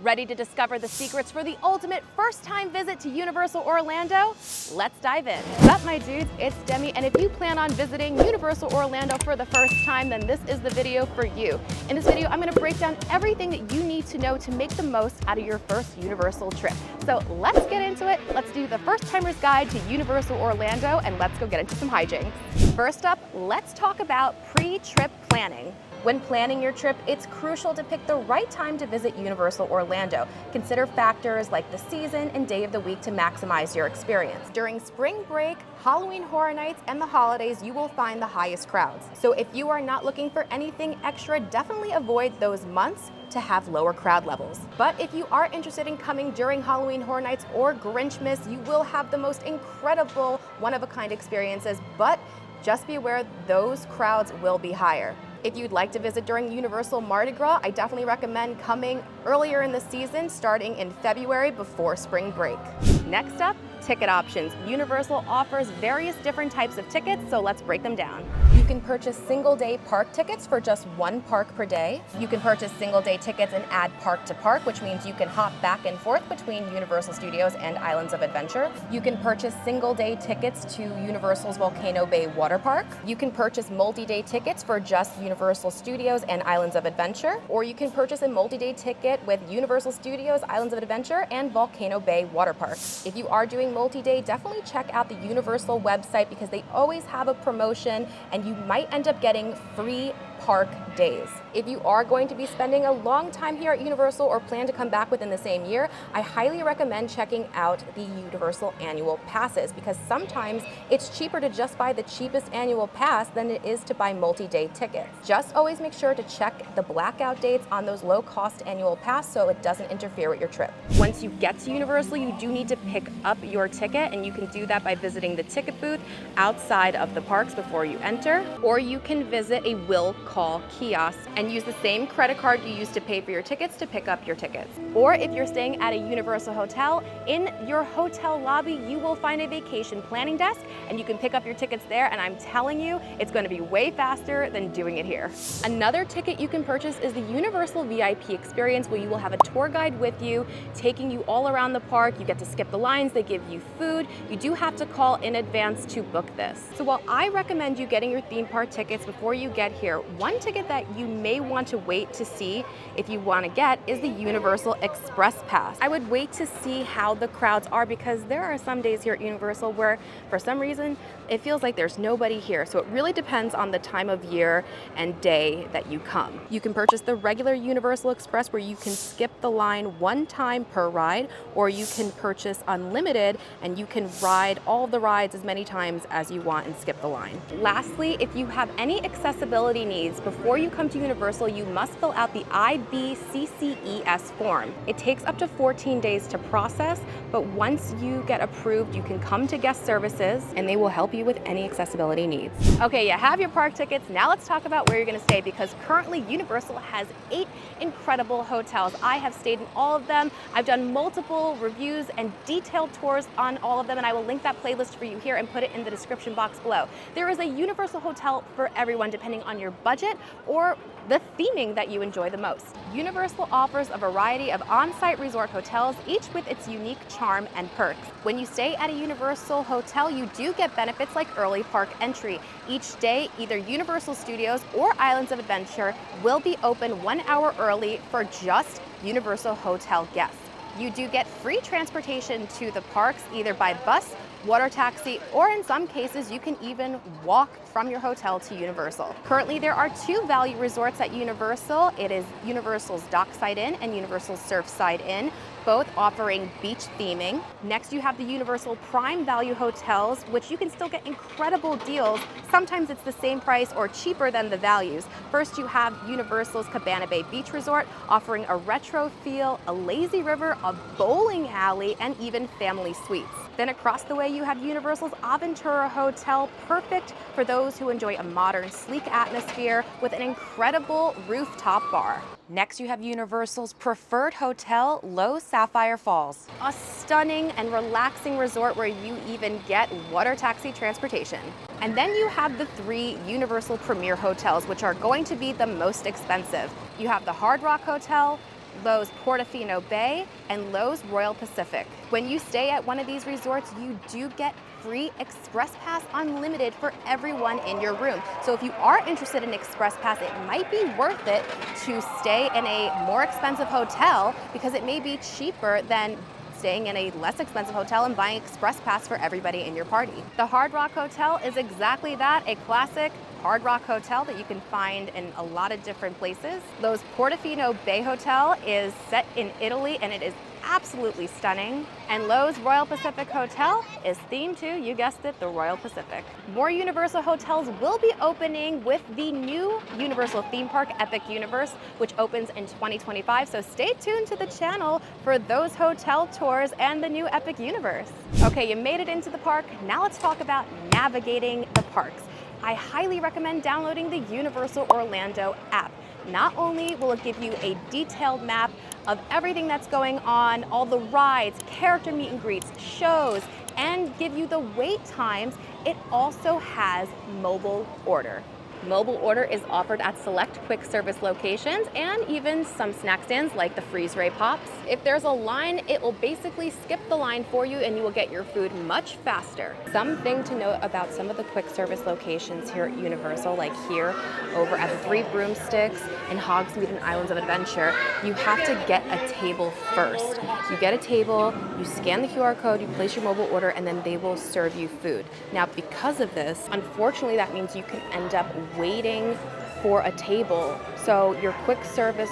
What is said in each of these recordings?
Ready to discover the secrets for the ultimate first-time visit to Universal Orlando? Let's dive in. What's up, my dudes? It's Demi, and if you plan on visiting Universal Orlando for the first time, then this is the video for you. In this video, I'm going to break down everything that you need to know to make the most out of your first Universal trip. So let's get into it. Let's do the first-timer's guide to Universal Orlando, and let's go get into some hijinks. First up, let's talk about pre-trip planning. When planning your trip, it's crucial to pick the right time to visit Universal Orlando. Consider factors like the season and day of the week to maximize your experience. During spring break, Halloween Horror Nights, and the holidays, you will find the highest crowds. So if you are not looking for anything extra, definitely avoid those months to have lower crowd levels. But if you are interested in coming during Halloween Horror Nights or Grinchmas, you will have the most incredible one-of-a-kind experiences, but just be aware those crowds will be higher. If you'd like to visit during Universal Mardi Gras, I definitely recommend coming earlier in the season, starting in February before spring break. Next up, ticket options. Universal offers various different types of tickets, so let's break them down. You can purchase single-day park tickets for just one park per day. You can purchase single-day tickets and add park to park, which means you can hop back and forth between Universal Studios and Islands of Adventure. You can purchase single-day tickets to Universal's Volcano Bay Water Park. You can purchase multi-day tickets for just Universal Studios and Islands of Adventure, or you can purchase a multi-day ticket with Universal Studios, Islands of Adventure, and Volcano Bay Water Park. If you are doing multi-day, definitely check out the Universal website because they always have a promotion and you might end up getting free park days. If you are going to be spending a long time here at Universal or plan to come back within the same year, I highly recommend checking out the Universal annual passes because sometimes it's cheaper to just buy the cheapest annual pass than it is to buy multi-day tickets. Just always make sure to check the blackout dates on those low-cost annual pass so it doesn't interfere with your trip. Once you get to Universal, you do need to pick up your ticket, and you can do that by visiting the ticket booth outside of the parks before you enter, or you can visit a will call kiosk and use the same credit card you use to pay for your tickets to pick up your tickets. Or if you're staying at a Universal hotel, in your hotel lobby, you will find a vacation planning desk and you can pick up your tickets there, and I'm telling you, it's going to be way faster than doing it here. Another ticket you can purchase is the Universal VIP experience, where you will have a tour guide with you, taking you all around the park. You get to skip the lines, they give you food. You do have to call in advance to book this. So while I recommend you getting your theme park tickets before you get here, one ticket that you may want to wait to see if you want to get is the Universal Express Pass. I would wait to see how the crowds are because there are some days here at Universal where for some reason it feels like there's nobody here. So it really depends on the time of year and day that you come. You can purchase the regular Universal Express where you can skip the line one time per ride, or you can purchase unlimited and you can ride all the rides as many times as you want and skip the line. Lastly, if you have any accessibility needs, before you come to Universal, you must fill out the IBCCES form. It takes up to 14 days to process, but once you get approved, you can come to guest services and they will help you with any accessibility needs. Okay, you have your park tickets. Now let's talk about where you're gonna stay because currently Universal has 8 incredible hotels. I have stayed in all of them. I've done multiple reviews and detailed tours on all of them, and I will link that playlist for you here and put it in the description box below. There is a Universal hotel for everyone depending on your budget or the theming that you enjoy the most. Universal offers a variety of on-site resort hotels, each with its unique charm and perks. When you stay at a Universal hotel, you do get benefits like early park entry. Each day, either Universal Studios or Islands of Adventure will be open 1 hour early for just Universal hotel guests. You do get free transportation to the parks, either by bus, water taxi, or in some cases, you can even walk from your hotel to Universal. Currently, there are 2 value resorts at Universal. It is Universal's Dockside Inn and Universal's Surfside Inn, both offering beach theming. Next, you have the Universal Prime Value Hotels, which you can still get incredible deals. Sometimes it's the same price or cheaper than the values. First, you have Universal's Cabana Bay Beach Resort, offering a retro feel, a lazy river, a bowling alley, and even family suites. Then across the way, you have Universal's Aventura Hotel, perfect for those who enjoy a modern, sleek atmosphere with an incredible rooftop bar. Next, you have Universal's preferred hotel, Low Sapphire Falls, a stunning and relaxing resort where you even get water taxi transportation. And then you have the 3 Universal Premier hotels, which are going to be the most expensive. You have the Hard Rock Hotel, Lowe's Portofino Bay, and Lowe's Royal Pacific. When you stay at one of these resorts, you do get free Express Pass Unlimited for everyone in your room. So if you are interested in Express Pass, it might be worth it to stay in a more expensive hotel because it may be cheaper than staying in a less expensive hotel and buying Express Pass for everybody in your party. The Hard Rock Hotel is exactly that, a classic Hard Rock Hotel that you can find in a lot of different places. Lowe's Portofino Bay Hotel is set in Italy and it is absolutely stunning. And Lowe's Royal Pacific Hotel is themed to, you guessed it, the Royal Pacific. More Universal hotels will be opening with the new Universal theme park, Epic Universe, which opens in 2025. So stay tuned to the channel for those hotel tours and the new Epic Universe. Okay, you made it into the park. Now let's talk about navigating the parks. I highly recommend downloading the Universal Orlando app. Not only will it give you a detailed map of everything that's going on, all the rides, character meet and greets, shows, and give you the wait times, it also has mobile order. Mobile order is offered at select quick service locations and even some snack stands like the Freeze Ray Pops. If there's a line, it will basically skip the line for you and you will get your food much faster. Something to note about some of the quick service locations here at Universal, like here over at the Three Broomsticks and Hogsmeade and Islands of Adventure, you have to get a table first. You get a table, you scan the QR code, you place your mobile order, and then they will serve you food. Now, because of this, unfortunately, that means you can end up waiting for a table. So your quick service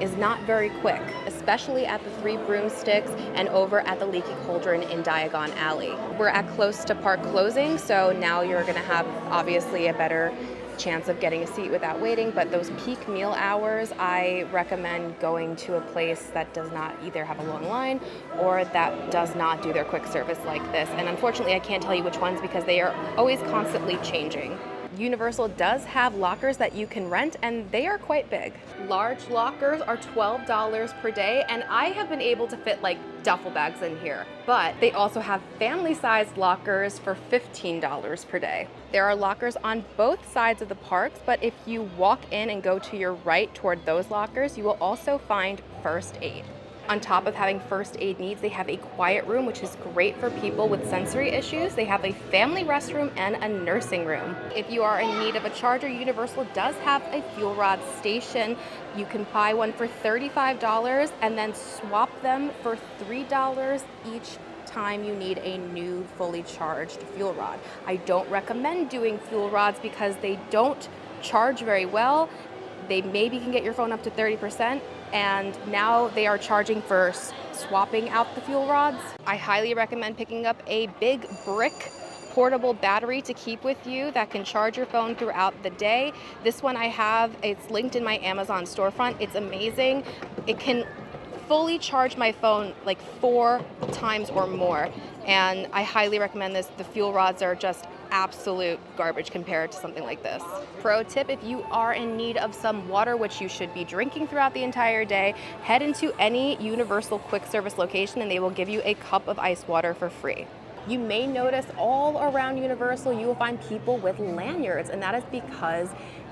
is not very quick, especially at the Three Broomsticks and over at the Leaky Cauldron in Diagon Alley. We're at close to park closing, so now you're gonna have obviously a better chance of getting a seat without waiting, but those peak meal hours, I recommend going to a place that does not either have a long line or that does not do their quick service like this. And unfortunately, I can't tell you which ones because they are always constantly changing. Universal does have lockers that you can rent and they are quite big. Large lockers are $12 per day and I have been able to fit like duffel bags in here, but they also have family-sized lockers for $15 per day. There are lockers on both sides of the parks, but if you walk in and go to your right toward those lockers, you will also find first aid. On top of having first aid needs, they have a quiet room, which is great for people with sensory issues. They have a family restroom and a nursing room. If you are in need of a charger, Universal does have a fuel rod station. You can buy one for $35 and then swap them for $3 each time you need a new fully charged fuel rod. I don't recommend doing fuel rods because they don't charge very well. They maybe can get your phone up to 30%, and now they are charging for swapping out the fuel rods. I highly recommend picking up a big brick portable battery to keep with you that can charge your phone throughout the day. This one I have, it's linked in my Amazon storefront. It's amazing. It can fully charge my phone like 4 times or more, and I highly recommend this. The fuel rods are just absolute garbage compared to something like this. Pro tip, if you are in need of some water, which you should be drinking throughout the entire day, head into any Universal quick service location and they will give you a cup of ice water for free. You may notice all around Universal you will find people with lanyards, and that is because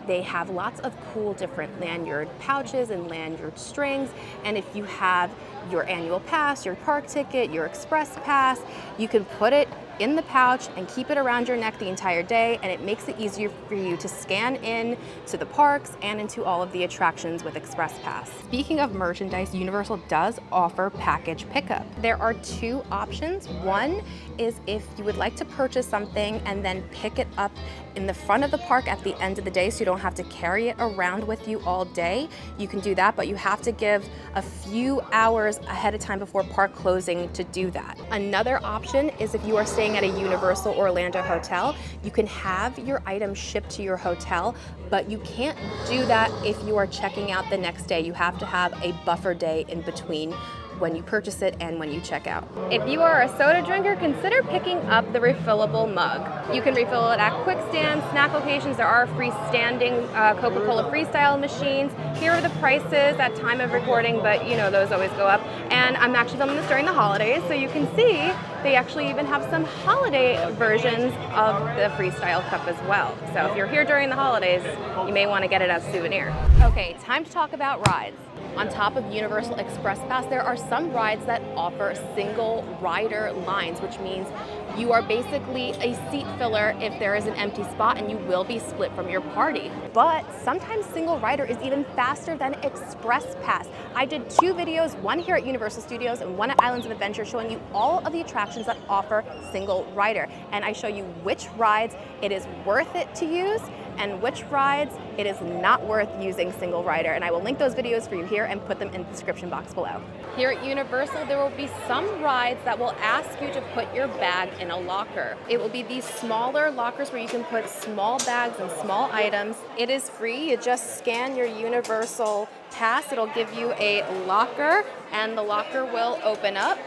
they have lots of cool different lanyard pouches and lanyard strings. And if you have your annual pass, your park ticket, your express pass, you can put it in the pouch and keep it around your neck the entire day, and it makes it easier for you to scan in to the parks and into all of the attractions with Express Pass. Speaking of merchandise, Universal does offer package pickup. There are 2 options. One is if you would like to purchase something and then pick it up in the front of the park at the end of the day so you don't have to carry it around with you all day. You can do that, but you have to give a few hours ahead of time before park closing to do that. Another option is if you are staying at a Universal Orlando hotel, you can have your items shipped to your hotel, but you can't do that if you are checking out the next day. You have to have a buffer day in between when you purchase it and when you check out. If you are a soda drinker, consider picking up the refillable mug. You can refill it at quick stands, snack locations. There are freestanding Coca-Cola Freestyle machines. Here are the prices at time of recording, but you know those always go up. And I'm actually filming this during the holidays, so you can see they actually even have some holiday versions of the Freestyle cup as well. So if you're here during the holidays, you may want to get it as a souvenir. Okay, time to talk about rides. On top of Universal Express Pass, there are some rides that offer single rider lines, which means you are basically a seat filler if there is an empty spot and you will be split from your party. But sometimes single rider is even faster than Express Pass. I did 2 videos, one here at Universal Studios and one at Islands of Adventure, showing you all of the attractions that offer single rider. And I show you which rides it is worth it to use and which rides it is not worth using single rider. And I will link those videos for you here and put them in the description box below. Here at Universal, there will be some rides that will ask you to put your bag in a locker. It will be these smaller lockers where you can put small bags and small items. It is free. You just scan your Universal pass. It'll give you a locker and the locker will open up.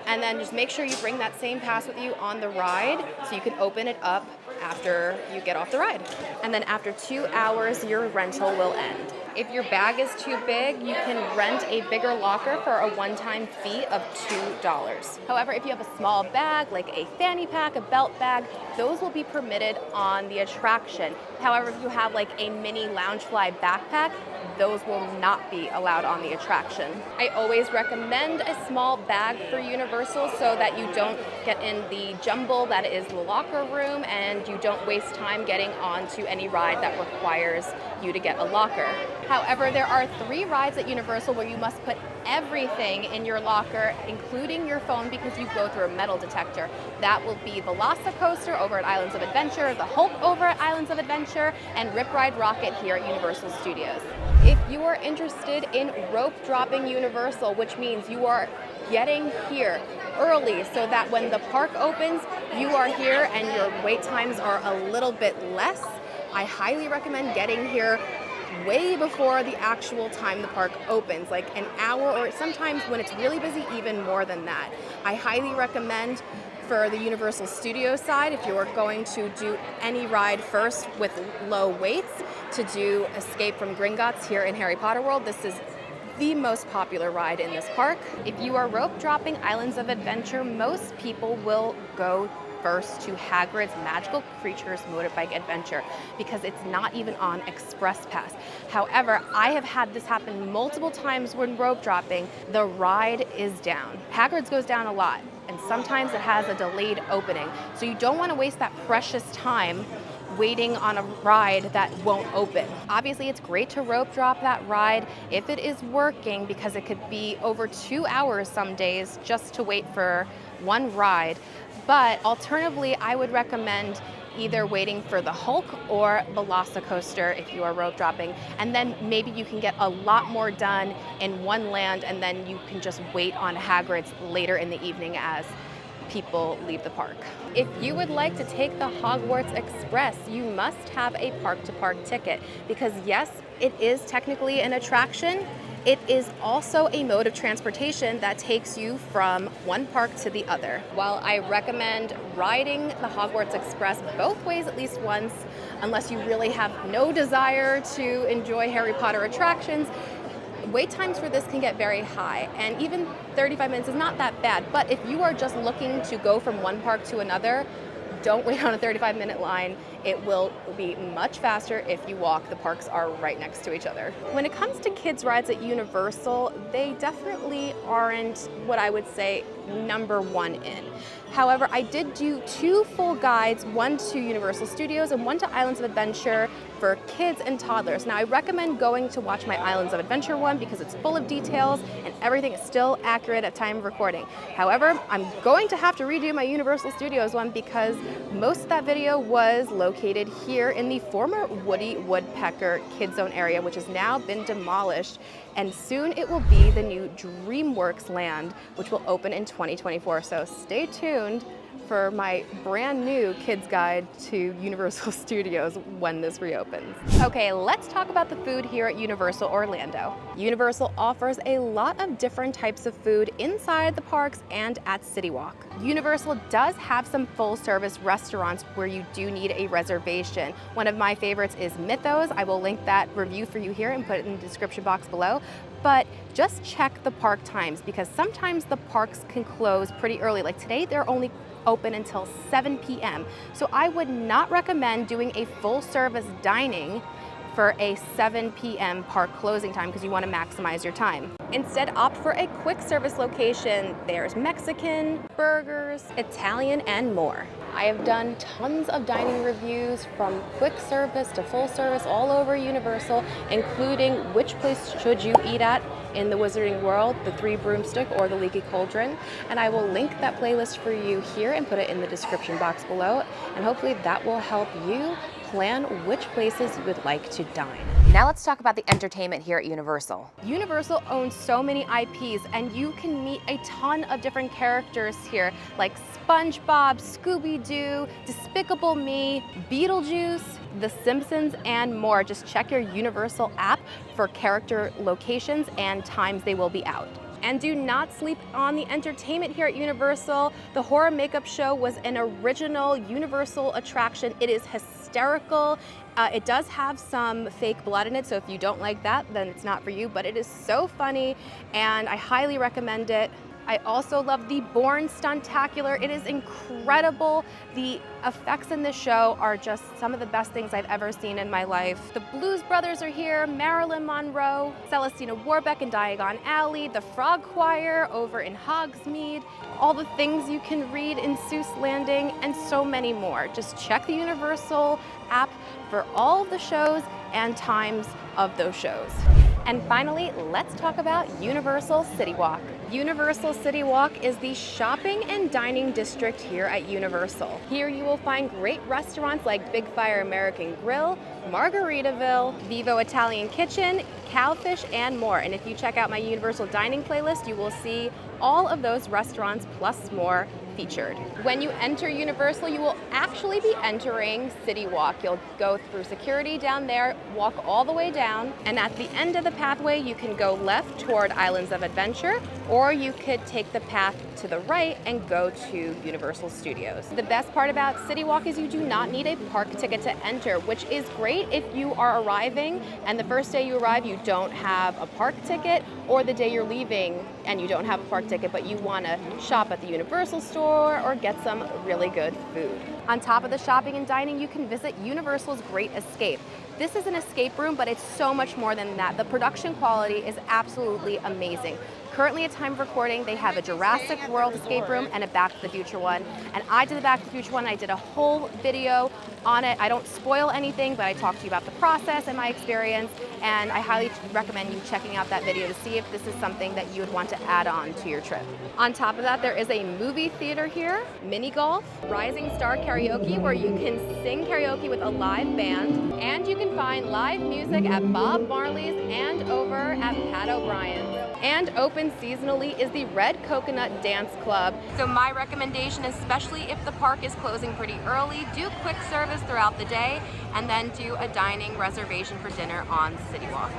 And then just make sure you bring that same pass with you on the ride so you can open it up after you get off the ride. And then after 2 hours, your rental will end. If your bag is too big, you can rent a bigger locker for a one-time fee of $2. However, if you have a small bag, like a fanny pack, a belt bag, those will be permitted on the attraction. However, if you have like a mini Loungefly backpack, those will not be allowed on the attraction. I always recommend a small bag for Universal so that you don't get in the jumble that is the locker room and you don't waste time getting onto any ride that requires you to get a locker. However, there are 3 rides at Universal where you must put everything in your locker, including your phone, because you go through a metal detector. That will be the Velocicoaster over at Islands of Adventure, the Hulk over at Islands of Adventure, and Rip Ride Rocket here at Universal Studios. If you are interested in rope dropping Universal, which means you are getting here early so that when the park opens, you are here and your wait times are a little bit less, I highly recommend getting here way before the actual time the park opens, like an hour, or sometimes when it's really busy, even more than that. I highly recommend for the Universal Studios side, if you're going to do any ride first with low waits, to do Escape from Gringotts here in Harry Potter World. This is the most popular ride in this park. If you are rope dropping Islands of Adventure, most people will go first to Hagrid's Magical Creatures Motorbike Adventure because it's not even on Express Pass. However, I have had this happen multiple times when rope dropping. The ride is down. Hagrid's goes down a lot, and sometimes it has a delayed opening. So you don't want to waste that precious time waiting on a ride that won't open. Obviously, it's great to rope drop that ride if it is working, because it could be over 2 hours some days just to wait for one ride. But alternatively, I would recommend either waiting for the Hulk or Velocicoaster if you are rope dropping, and then maybe you can get a lot more done in one land, and then you can just wait on Hagrid's later in the evening as people leave the park. If you would like to take the Hogwarts Express, you must have a park-to-park ticket, because yes, it is technically an attraction. It is also a mode of transportation that takes you from one park to the other. While I recommend riding the Hogwarts Express both ways at least once, unless you really have no desire to enjoy Harry Potter attractions, wait times for this can get very high, and even 35 minutes is not that bad. But if you are just looking to go from one park to another, don't wait on a 35-minute line. It will be much faster if you walk. The parks are right next to each other. When it comes to kids' rides at Universal, they definitely aren't what I would say #1 in. However, I did do 2 full guides, one to Universal Studios and one to Islands of Adventure for kids and toddlers. Now, I recommend going to watch my Islands of Adventure one because it's full of details and everything is still accurate at time of recording. However, I'm going to have to redo my Universal Studios one because most of that video was located here in the former Woody Woodpecker Kid Zone area, which has now been demolished, and soon it will be the new DreamWorks land, which will open in 2024. So stay tuned for my brand new kids guide to Universal Studios when this reopens. Okay, let's talk about the food here at Universal Orlando. Universal offers a lot of different types of food inside the parks and at CityWalk. Universal does have some full-service restaurants where you do need a reservation. One of my favorites is Mythos. I will link that review for you here and put it in the description box below. But just check the park times, because sometimes the parks can close pretty early. Like today, they're only open until 7 p.m. So I would not recommend doing a full service dining for a 7 p.m. park closing time because you want to maximize your time. Instead, opt for a quick service location. There's Mexican, burgers, Italian, and more. I have done tons of dining reviews from quick service to full service all over Universal, including which place should you eat at in the Wizarding World, the Three Broomstick or the Leaky Cauldron. And I will link that playlist for you here and put it in the description box below. And hopefully that will help you plan which places you would like to dine. Now let's talk about the entertainment here at Universal. Universal owns so many IPs and you can meet a ton of different characters here like SpongeBob, Scooby-Doo, Despicable Me, Beetlejuice, The Simpsons, and more. Just check your Universal app for character locations and times they will be out. And do not sleep on the entertainment here at Universal. The horror makeup show was an original Universal attraction. It is hysterical. It does have some fake blood in it, so if you don't like that, then it's not for you, but it is so funny and I highly recommend it. I also love the Bourne Stuntacular. It is incredible. The effects in this show are just some of the best things I've ever seen in my life. The Blues Brothers are here, Marilyn Monroe, Celestina Warbeck in Diagon Alley, the Frog Choir over in Hogsmeade, all the things you can read in Seuss Landing, and so many more. Just check the Universal app for all the shows and times of those shows. And finally, let's talk about Universal CityWalk. Universal CityWalk is the shopping and dining district here at Universal. Here you will find great restaurants like Big Fire American Grill, Margaritaville, Vivo Italian Kitchen, Cowfish, and more. And if you check out my Universal Dining playlist, you will see all of those restaurants plus more featured. When you enter Universal, you will actually be entering CityWalk. You'll go through security down there, walk all the way down, and at the end of the pathway, you can go left toward Islands of Adventure, or you could take the path to the right and go to Universal Studios. The best part about CityWalk is you do not need a park ticket to enter, which is great if you are arriving and the first day you arrive you don't have a park ticket, or the day you're leaving and you don't have a park ticket but you want to shop at the Universal store or get some really good food. On top of the shopping and dining, you can visit Universal's Great Escape. This is an escape room, but it's so much more than that. The production quality is absolutely amazing. Currently at time of recording, they have a Jurassic World escape room and a Back to the Future one. And I did the Back to the Future one, I did a whole video on it. I don't spoil anything, but I talk to you about the process and my experience. And I highly recommend you checking out that video to see if this is something that you would want to add on to your trip. On top of that, there is a movie theater here, mini golf, Rising Star Karaoke, where you can sing karaoke with a live band. And you can find live music at Bob Marley's and over at Pat O'Brien's. And open seasonally is the Red Coconut Dance Club. So my recommendation, especially if the park is closing pretty early, do quick service throughout the day and then do a dining reservation for dinner on CityWalk.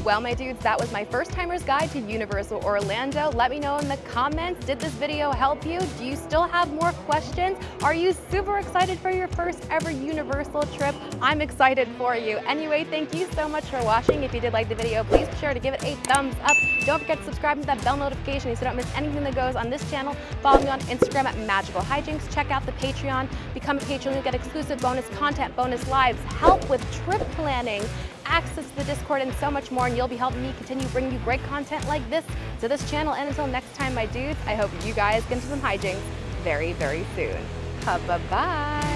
Well, my dudes, that was my first timer's guide to Universal Orlando. Let me know in the comments, did this video help you? Do you still have more questions? Are you super excited for your first ever Universal trip? I'm excited for you. Anyway, thank you so much for watching. If you did like the video, please be sure to give it a thumbs up. Don't forget to subscribe to that bell notification so you don't miss anything that goes on this channel. Follow me on Instagram at Magical Hijinx. Check out the Patreon. Become a patron. You'll get exclusive bonus content, bonus lives, help with trip planning, access to the Discord, and so much more. And you'll be helping me continue bringing you great content like this to this channel. And until next time, my dudes, I hope you guys get into some hijinks very, very soon. Bye-bye.